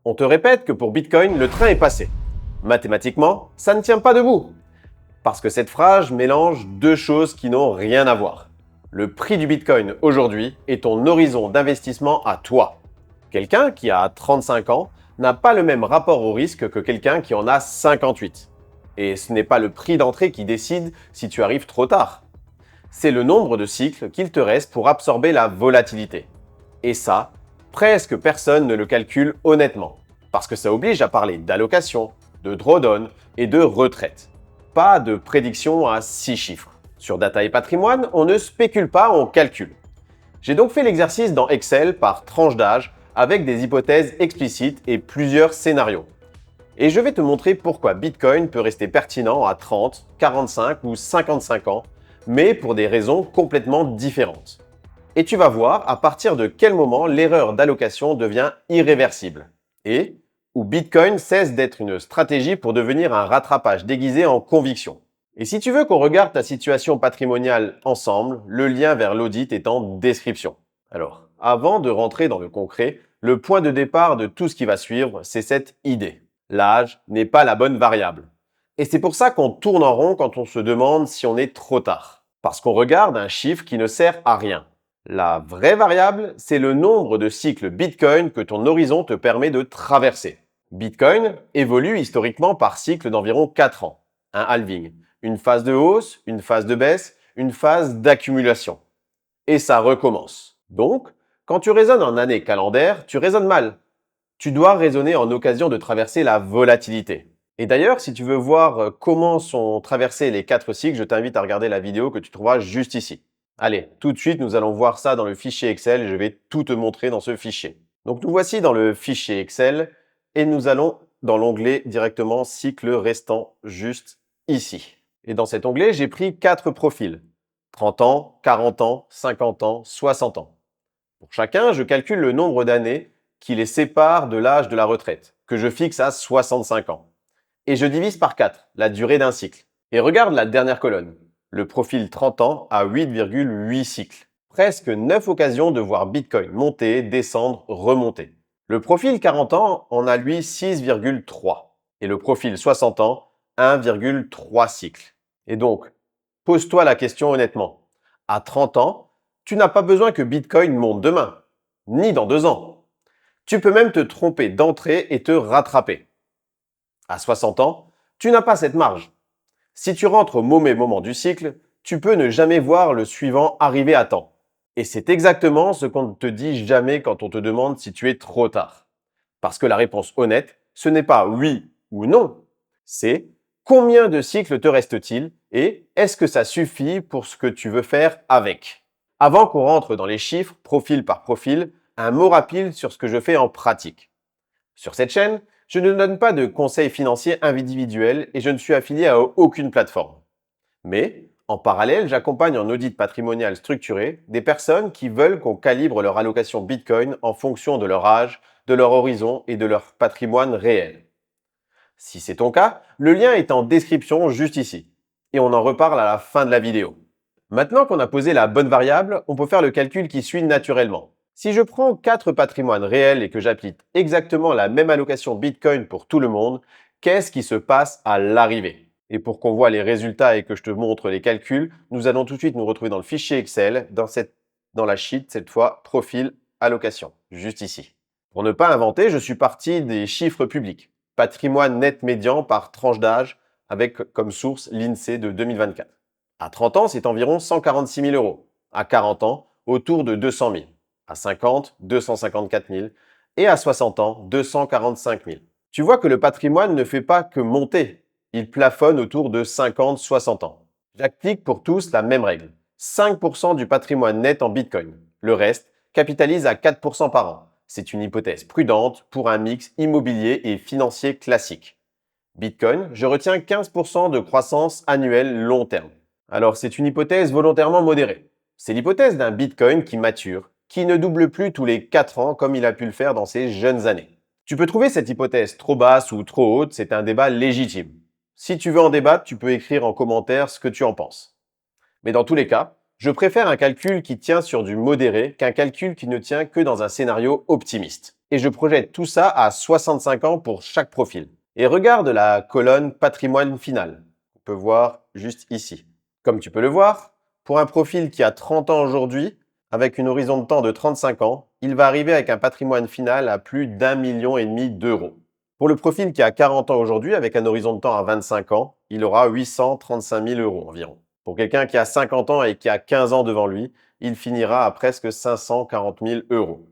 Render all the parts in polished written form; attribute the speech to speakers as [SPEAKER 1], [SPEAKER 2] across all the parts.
[SPEAKER 1] On te répète que pour Bitcoin, le train est passé. Mathématiquement, ça ne tient pas debout. Parce que cette phrase mélange deux choses qui n'ont rien à voir. Le prix du Bitcoin aujourd'hui est ton horizon d'investissement à toi. Quelqu'un qui a 35 ans n'a pas le même rapport au risque que quelqu'un qui en a 58. Et ce n'est pas le prix d'entrée qui décide si tu arrives trop tard. C'est le nombre de cycles qu'il te reste pour absorber la volatilité. Et ça, presque personne ne le calcule honnêtement. Parce que ça oblige à parler d'allocation, de drawdown et de retraite. Pas de prédiction à 6 chiffres. Sur Data et Patrimoine, on ne spécule pas, on calcule. J'ai donc fait l'exercice dans Excel par tranche d'âge avec des hypothèses explicites et plusieurs scénarios. Et je vais te montrer pourquoi Bitcoin peut rester pertinent à 30, 45 ou 55 ans, mais pour des raisons complètement différentes. Et tu vas voir à partir de quel moment l'erreur d'allocation devient irréversible et où Bitcoin cesse d'être une stratégie pour devenir un rattrapage déguisé en conviction. Et si tu veux qu'on regarde ta situation patrimoniale ensemble, le lien vers l'audit est en description. Alors, avant de rentrer dans le concret, le point de départ de tout ce qui va suivre, c'est cette idée. L'âge n'est pas la bonne variable. Et c'est pour ça qu'on tourne en rond quand on se demande si on est trop tard. Parce qu'on regarde un chiffre qui ne sert à rien. La vraie variable, c'est le nombre de cycles Bitcoin que ton horizon te permet de traverser. Bitcoin évolue historiquement par cycle d'environ 4 ans. Un halving, une phase de hausse, une phase de baisse, une phase d'accumulation. Et ça recommence. Donc, quand tu raisonnes en année calendaire, tu raisonnes mal. Tu dois raisonner en occasion de traverser la volatilité. Et d'ailleurs, si tu veux voir comment sont traversés les 4 cycles, je t'invite à regarder la vidéo que tu trouveras juste ici. Allez, tout de suite, nous allons voir ça dans le fichier Excel et je vais tout te montrer dans ce fichier. Donc, nous voici dans le fichier Excel et nous allons dans l'onglet directement cycle restant juste ici. Et dans cet onglet, j'ai pris 4 profils. 30 ans, 40 ans, 50 ans, 60 ans. Pour chacun, je calcule le nombre d'années qui les séparent de l'âge de la retraite, que je fixe à 65 ans. Et je divise par 4 la durée d'un cycle. Et regarde la dernière colonne. Le profil 30 ans a 8,8 cycles. Presque 9 occasions de voir Bitcoin monter, descendre, remonter. Le profil 40 ans en a lui 6,3. Et le profil 60 ans, 1,3 cycles. Et donc, pose-toi la question honnêtement. À 30 ans, tu n'as pas besoin que Bitcoin monte demain, ni dans 2 ans. Tu peux même te tromper d'entrée et te rattraper. À 60 ans, tu n'as pas cette marge. Si tu rentres au mauvais moment du cycle, tu peux ne jamais voir le suivant arriver à temps. Et c'est exactement ce qu'on ne te dit jamais quand on te demande si tu es trop tard. Parce que la réponse honnête, ce n'est pas oui ou non, c'est combien de cycles te reste-t-il et est-ce que ça suffit pour ce que tu veux faire avec. Avant qu'on rentre dans les chiffres, profil par profil, un mot rapide sur ce que je fais en pratique. Sur cette chaîne, je ne donne pas de conseils financiers individuels et je ne suis affilié à aucune plateforme. Mais, en parallèle, j'accompagne en audit patrimonial structuré des personnes qui veulent qu'on calibre leur allocation Bitcoin en fonction de leur âge, de leur horizon et de leur patrimoine réel. Si c'est ton cas, le lien est en description juste ici. Et on en reparle à la fin de la vidéo. Maintenant qu'on a posé la bonne variable, on peut faire le calcul qui suit naturellement. Si je prends 4 patrimoines réels et que j'applique exactement la même allocation Bitcoin pour tout le monde, qu'est-ce qui se passe à l'arrivée? Et pour qu'on voit les résultats et que je te montre les calculs, nous allons tout de suite nous retrouver dans le fichier Excel, dans la sheet, cette fois, profil, allocation, juste ici. Pour ne pas inventer, je suis parti des chiffres publics. Patrimoine net médian par tranche d'âge, avec comme source l'INSEE de 2024. À 30 ans, c'est environ 146 000 euros. À 40 ans, autour de 200 000. À 50, 254 000. Et à 60 ans, 245 000. Tu vois que le patrimoine ne fait pas que monter. Il plafonne autour de 50-60 ans. J'applique pour tous la même règle. 5% du patrimoine net en Bitcoin. Le reste capitalise à 4% par an. C'est une hypothèse prudente pour un mix immobilier et financier classique. Bitcoin, je retiens 15% de croissance annuelle long terme. Alors c'est une hypothèse volontairement modérée. C'est l'hypothèse d'un Bitcoin qui mature, qui ne double plus tous les 4 ans comme il a pu le faire dans ses jeunes années. Tu peux trouver cette hypothèse trop basse ou trop haute, c'est un débat légitime. Si tu veux en débattre, tu peux écrire en commentaire ce que tu en penses. Mais dans tous les cas, Je préfère un calcul qui tient sur du modéré qu'un calcul qui ne tient que dans un scénario optimiste. Et je projette tout ça à 65 ans pour chaque profil. Et regarde la colonne patrimoine final. On peut voir juste ici. Comme tu peux le voir, pour un profil qui a 30 ans aujourd'hui, avec une horizon de temps de 35 ans, il va arriver avec un patrimoine final à plus d'1,5 million d'euros. Pour le profil qui a 40 ans aujourd'hui, avec un horizon de temps à 25 ans, il aura 835 000 euros environ. Pour quelqu'un qui a 50 ans et qui a 15 ans devant lui, il finira à presque 540 000 euros.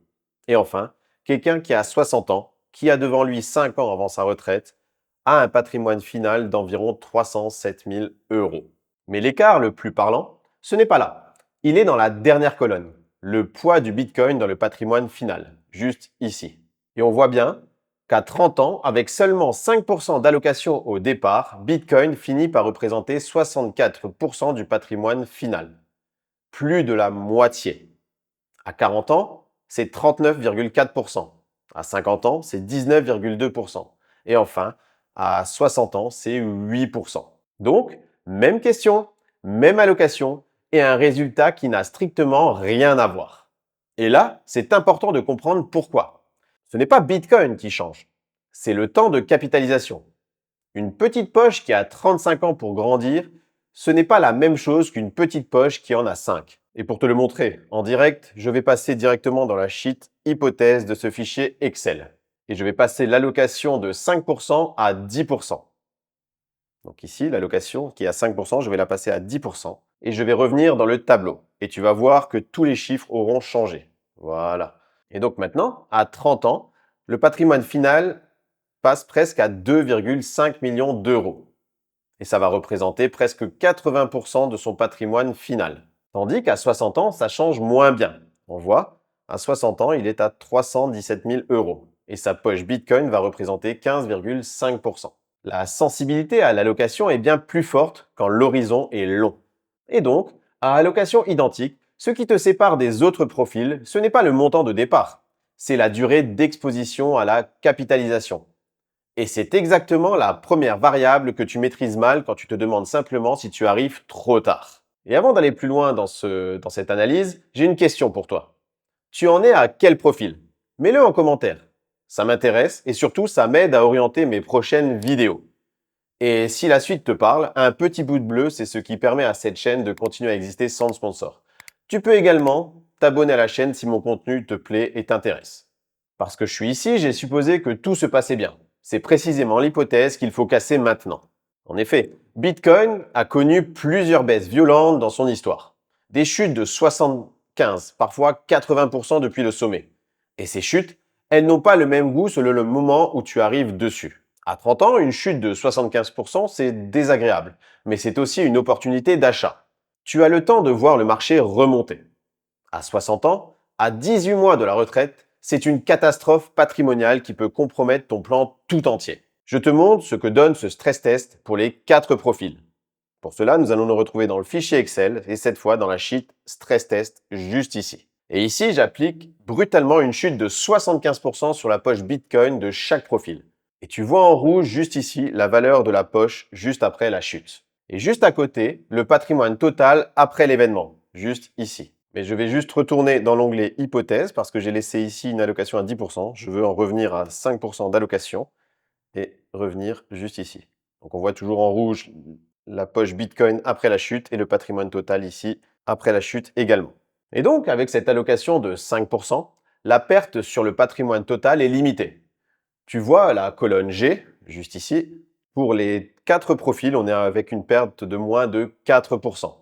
[SPEAKER 1] Et enfin, quelqu'un qui a 60 ans, qui a devant lui 5 ans avant sa retraite, a un patrimoine final d'environ 307 000 euros. Mais l'écart le plus parlant, ce n'est pas là. Il est dans la dernière colonne, le poids du Bitcoin dans le patrimoine final, juste ici. Et on voit bien qu'à 30 ans, avec seulement 5% d'allocation au départ, Bitcoin finit par représenter 64% du patrimoine final. Plus de la moitié. À 40 ans, c'est 39,4%. À 50 ans, c'est 19,2%. Et enfin, à 60 ans, c'est 8%. Donc, même question, même allocation et un résultat qui n'a strictement rien à voir. Et là, c'est important de comprendre pourquoi. Ce n'est pas Bitcoin qui change, c'est le temps de capitalisation. Une petite poche qui a 35 ans pour grandir, ce n'est pas la même chose qu'une petite poche qui en a 5. Et pour te le montrer en direct, je vais passer directement dans la sheet hypothèse de ce fichier Excel. Et je vais passer l'allocation de 5% à 10%. Donc ici, l'allocation qui est à 5%, je vais la passer à 10%. Et je vais revenir dans le tableau. Et tu vas voir que tous les chiffres auront changé. Voilà. Et donc maintenant, à 30 ans, le patrimoine final passe presque à 2,5 millions d'euros. Et ça va représenter presque 80% de son patrimoine final. Tandis qu'à 60 ans, ça change moins bien. On voit, à 60 ans, il est à 317 000 euros. Et sa poche Bitcoin va représenter 15,5%. La sensibilité à l'allocation est bien plus forte quand l'horizon est long. Et donc, à allocation identique, ce qui te sépare des autres profils, ce n'est pas le montant de départ, c'est la durée d'exposition à la capitalisation. Et c'est exactement la première variable que tu maîtrises mal quand tu te demandes simplement si tu arrives trop tard. Et avant d'aller plus loin dans cette analyse, j'ai une question pour toi. Tu en es à quel profil? Mets-le en commentaire. Ça m'intéresse et surtout, ça m'aide à orienter mes prochaines vidéos. Et si la suite te parle, un petit bout de bleu, c'est ce qui permet à cette chaîne de continuer à exister sans sponsor. Tu peux également t'abonner à la chaîne si mon contenu te plaît et t'intéresse. Parce que je suis ici, j'ai supposé que tout se passait bien. C'est précisément l'hypothèse qu'il faut casser maintenant. En effet, Bitcoin a connu plusieurs baisses violentes dans son histoire. Des chutes de 75, parfois 80% depuis le sommet. Et ces chutes, elles n'ont pas le même goût selon le moment où tu arrives dessus. À 30 ans, une chute de 75%, c'est désagréable, mais c'est aussi une opportunité d'achat. Tu as le temps de voir le marché remonter. À 60 ans, à 18 mois de la retraite, c'est une catastrophe patrimoniale qui peut compromettre ton plan tout entier. Je te montre ce que donne ce stress test pour les 4 profils. Pour cela, nous allons nous retrouver dans le fichier Excel et cette fois dans la sheet stress test juste ici. Et ici, j'applique brutalement une chute de 75% sur la poche Bitcoin de chaque profil. Et tu vois en rouge juste ici la valeur de la poche juste après la chute. Et juste à côté, le patrimoine total après l'événement, juste ici. Mais je vais juste retourner dans l'onglet hypothèse parce que j'ai laissé ici une allocation à 10%. Je veux en revenir à 5% d'allocation et revenir juste ici. Donc on voit toujours en rouge la poche Bitcoin après la chute et le patrimoine total ici après la chute également. Et donc avec cette allocation de 5%, la perte sur le patrimoine total est limitée. Tu vois la colonne G, juste ici, pour les 4 profils, on est avec une perte de moins de 4%.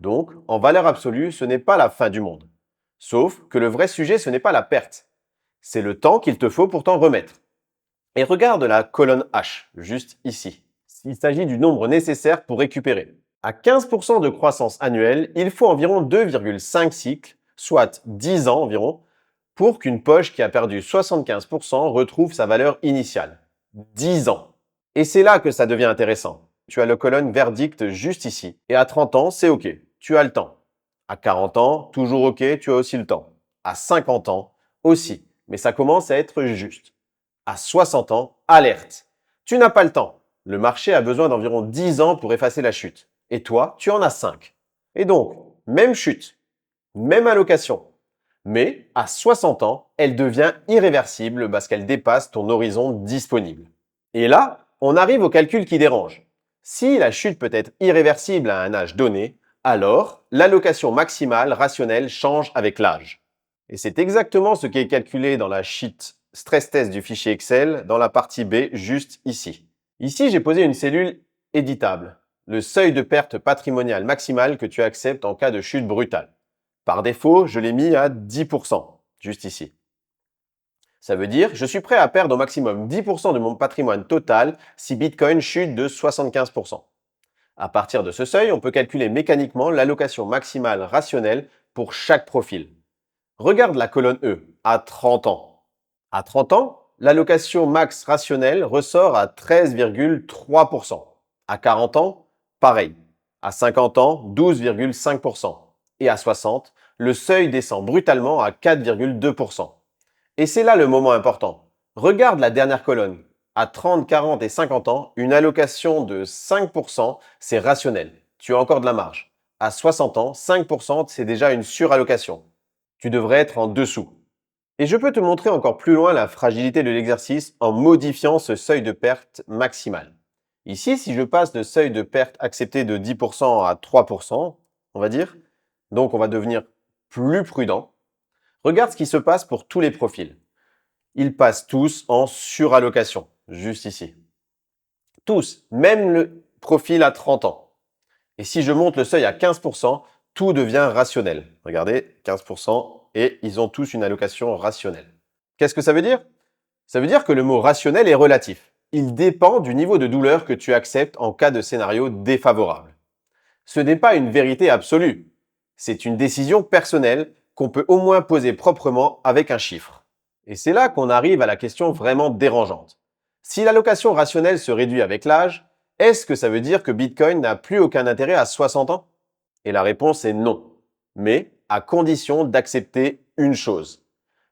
[SPEAKER 1] Donc, en valeur absolue, ce n'est pas la fin du monde. Sauf que le vrai sujet, ce n'est pas la perte. C'est le temps qu'il te faut pour t'en remettre. Et regarde la colonne H, juste ici. Il s'agit du nombre nécessaire pour récupérer. À 15% de croissance annuelle, il faut environ 2,5 cycles, soit 10 ans environ, pour qu'une poche qui a perdu 75% retrouve sa valeur initiale. 10 ans. Et c'est là que ça devient intéressant. Tu as la colonne verdict juste ici. Et à 30 ans, c'est OK. Tu as le temps. À 40 ans, toujours OK, tu as aussi le temps. À 50 ans, aussi. Mais ça commence à être juste. À 60 ans, alerte. Tu n'as pas le temps. Le marché a besoin d'environ 10 ans pour effacer la chute. Et toi, tu en as 5. Et donc, même chute, même allocation. Mais à 60 ans, elle devient irréversible parce qu'elle dépasse ton horizon disponible. Et là, on arrive au calcul qui dérange. Si la chute peut être irréversible à un âge donné, alors l'allocation maximale rationnelle change avec l'âge. Et c'est exactement ce qui est calculé dans la sheet stress test du fichier Excel dans la partie B juste ici. Ici, j'ai posé une cellule éditable, le seuil de perte patrimoniale maximale que tu acceptes en cas de chute brutale. Par défaut, je l'ai mis à 10%, juste ici. Ça veut dire, je suis prêt à perdre au maximum 10% de mon patrimoine total si Bitcoin chute de 75%. À partir de ce seuil, on peut calculer mécaniquement l'allocation maximale rationnelle pour chaque profil. Regarde la colonne E, à 30 ans. À 30 ans, l'allocation max rationnelle ressort à 13,3%. À 40 ans, pareil. À 50 ans, 12,5%. Et à 60, le seuil descend brutalement à 4,2%. Et c'est là le moment important. Regarde la dernière colonne. À 30, 40 et 50 ans, une allocation de 5%, c'est rationnel. Tu as encore de la marge. À 60 ans, 5%, c'est déjà une surallocation. Tu devrais être en dessous. Et je peux te montrer encore plus loin la fragilité de l'exercice en modifiant ce seuil de perte maximal. Ici, si je passe le seuil de perte accepté de 10% à 3%, on va dire, donc on va devenir plus prudent. Regarde ce qui se passe pour tous les profils. Ils passent tous en surallocation, juste ici. Tous, même le profil à 30 ans. Et si je monte le seuil à 15%, tout devient rationnel. Regardez, 15%, et ils ont tous une allocation rationnelle. Qu'est-ce que ça veut dire? Ça veut dire que le mot rationnel est relatif. Il dépend du niveau de douleur que tu acceptes en cas de scénario défavorable. Ce n'est pas une vérité absolue. C'est une décision personnelle qu'on peut au moins poser proprement avec un chiffre. Et c'est là qu'on arrive à la question vraiment dérangeante. Si l'allocation rationnelle se réduit avec l'âge, est-ce que ça veut dire que Bitcoin n'a plus aucun intérêt à 60 ans? Et la réponse est non. Mais à condition d'accepter une chose.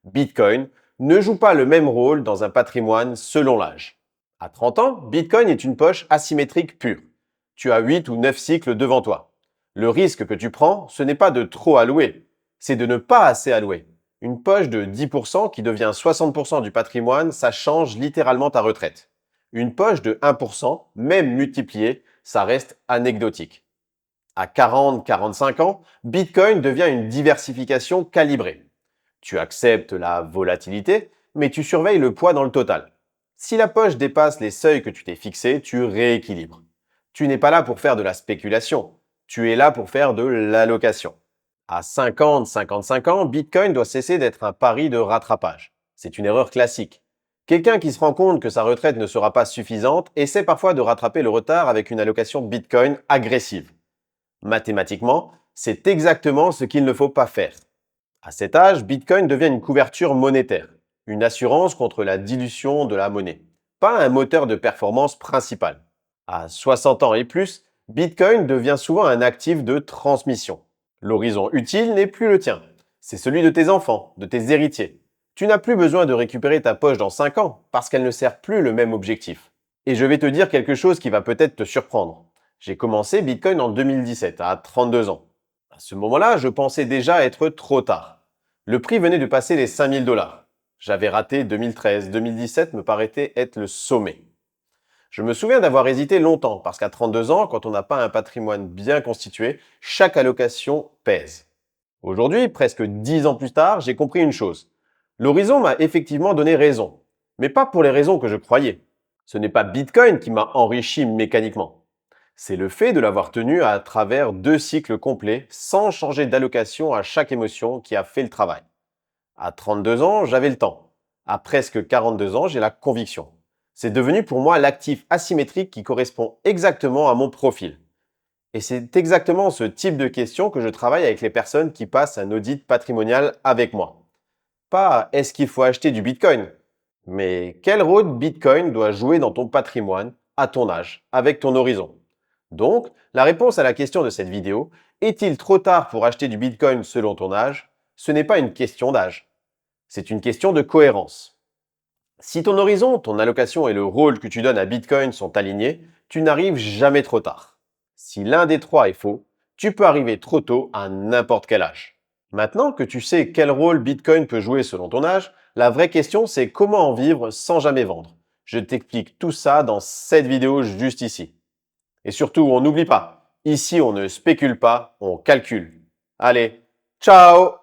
[SPEAKER 1] Bitcoin ne joue pas le même rôle dans un patrimoine selon l'âge. À 30 ans, Bitcoin est une poche asymétrique pure. Tu as 8 ou 9 cycles devant toi. Le risque que tu prends, ce n'est pas de trop allouer, c'est de ne pas assez allouer. Une poche de 10% qui devient 60% du patrimoine, ça change littéralement ta retraite. Une poche de 1%, même multipliée, ça reste anecdotique. À 40-45 ans, Bitcoin devient une diversification calibrée. Tu acceptes la volatilité, mais tu surveilles le poids dans le total. Si la poche dépasse les seuils que tu t'es fixés, tu rééquilibres. Tu n'es pas là pour faire de la spéculation, tu es là pour faire de l'allocation. À 50-55 ans, Bitcoin doit cesser d'être un pari de rattrapage. C'est une erreur classique. Quelqu'un qui se rend compte que sa retraite ne sera pas suffisante essaie parfois de rattraper le retard avec une allocation Bitcoin agressive. Mathématiquement, c'est exactement ce qu'il ne faut pas faire. À cet âge, Bitcoin devient une couverture monétaire, une assurance contre la dilution de la monnaie, pas un moteur de performance principal. À 60 ans et plus, Bitcoin devient souvent un actif de transmission. L'horizon utile n'est plus le tien, c'est celui de tes enfants, de tes héritiers. Tu n'as plus besoin de récupérer ta poche dans 5 ans parce qu'elle ne sert plus le même objectif. Et je vais te dire quelque chose qui va peut-être te surprendre. J'ai commencé Bitcoin en 2017, à 32 ans. À ce moment-là, je pensais déjà être trop tard. Le prix venait de passer les 5000 $. J'avais raté 2013, 2017 me paraissait être le sommet. Je me souviens d'avoir hésité longtemps parce qu'à 32 ans, quand on n'a pas un patrimoine bien constitué, chaque allocation pèse. Aujourd'hui, presque 10 ans plus tard, j'ai compris une chose. L'horizon m'a effectivement donné raison, mais pas pour les raisons que je croyais. Ce n'est pas Bitcoin qui m'a enrichi mécaniquement. C'est le fait de l'avoir tenu à travers 2 cycles complets sans changer d'allocation à chaque émotion qui a fait le travail. À 32 ans, j'avais le temps. À presque 42 ans, j'ai la conviction. C'est devenu pour moi l'actif asymétrique qui correspond exactement à mon profil. Et c'est exactement ce type de questions que je travaille avec les personnes qui passent un audit patrimonial avec moi. Pas est-ce qu'il faut acheter du Bitcoin, mais quel rôle Bitcoin doit jouer dans ton patrimoine, à ton âge, avec ton horizon. Donc, la réponse à la question de cette vidéo, est-il trop tard pour acheter du Bitcoin selon ton âge? Ce n'est pas une question d'âge. C'est une question de cohérence. Si ton horizon, ton allocation et le rôle que tu donnes à Bitcoin sont alignés, tu n'arrives jamais trop tard. Si l'un des trois est faux, tu peux arriver trop tôt à n'importe quel âge. Maintenant que tu sais quel rôle Bitcoin peut jouer selon ton âge, la vraie question c'est comment en vivre sans jamais vendre. Je t'explique tout ça dans cette vidéo juste ici. Et surtout, on n'oublie pas, ici on ne spécule pas, on calcule. Allez, ciao!